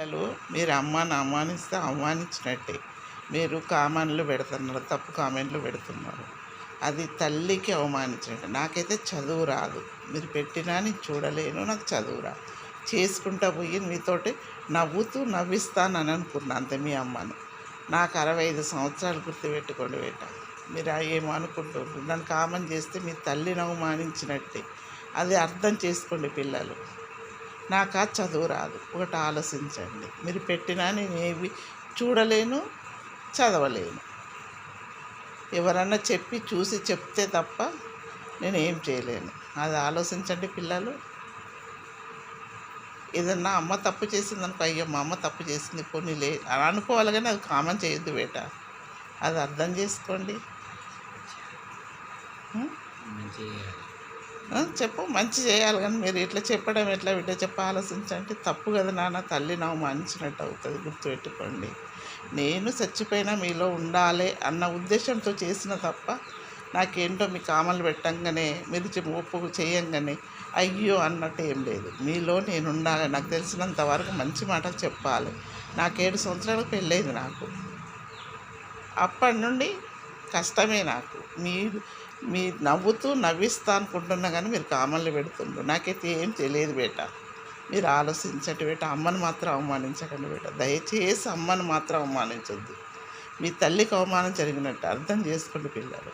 పిల్లలు మీరు అమ్మని అవమానిస్తే అవమానించినట్టే. మీరు కామెంట్లు పెడుతున్నారు, తప్పు కామెంట్లు పెడుతున్నారు. అది తల్లికి అవమానించినట్టు. నాకైతే చదువు రాదు, మీరు పెట్టినా నేను చూడలేను, నాకు చదువు రాదు. చేసుకుంటా పోయి మీతోటి నవ్వుతూ నవ్విస్తానని అనుకున్నా అంతే మీ అమ్మను. నాకు 65 సంవత్సరాలు గుర్తుపెట్టుకోండి బేట. మీరు ఏమో అనుకుంటుంటారు, నన్ను కామన్ చేస్తే మీ తల్లిని అవమానించినట్టే. అది అర్థం చేసుకోండి పిల్లలు. నాకు ఆ చదువు రాదు, ఒకటి ఆలోచించండి. మీరు పెట్టినా నేను ఏవి చూడలేను, చదవలేను. ఎవరన్నా చెప్పి చూసి చెప్తే తప్ప నేను ఏం చేయలేను. అది ఆలోచించండి పిల్లలు. ఏదన్నా అమ్మ తప్పు చేసిందనుకో, అయ్యో మా అమ్మ తప్పు చేసింది కొన్ని అని అనుకోవాలి, కానీ అది కామన్ చేయొద్దు బేట. అది అర్థం చేసుకోండి. చెప్పు, మంచి చేయాలి, కానీ మీరు ఇట్లా చెప్పడం ఎట్లా బిడ్డ చెప్ప ఆలోచించండి. తప్పు కదా నాన్న, తల్లి అవమానించినట్టు అవుతుంది, గుర్తుపెట్టుకోండి. నేను చచ్చిపోయినా మీలో ఉండాలి అన్న ఉద్దేశంతో చేసిన తప్ప నాకేంటో మీ కామలు పెట్టంగానే మీరు ఒప్పు చేయంగానే అయ్యో అన్నట్టు ఏం లేదు. మీలో నేను ఉండాలి, నాకు తెలిసినంత వరకు మంచి మాటలు చెప్పాలి. నాకు 7 సంవత్సరాలకు పెళ్ళైంది. నాకు అప్పటి నుండి కష్టమే. నాకు మీ నవ్వుతూ నవ్విస్తా అనుకుంటున్నా, కానీ మీరు కామన్లు పెడుతుండ్రు. నాకైతే ఏం తెలియదు బేట. మీరు ఆలోచించండి బేట. అమ్మను మాత్రం అవమానించకండి బేట. దయచేసి అమ్మను మాత్రం అవమానించొద్దు. మీ తల్లికి అవమానం జరిగినట్టు అర్థం చేసుకోండి పిల్లలు.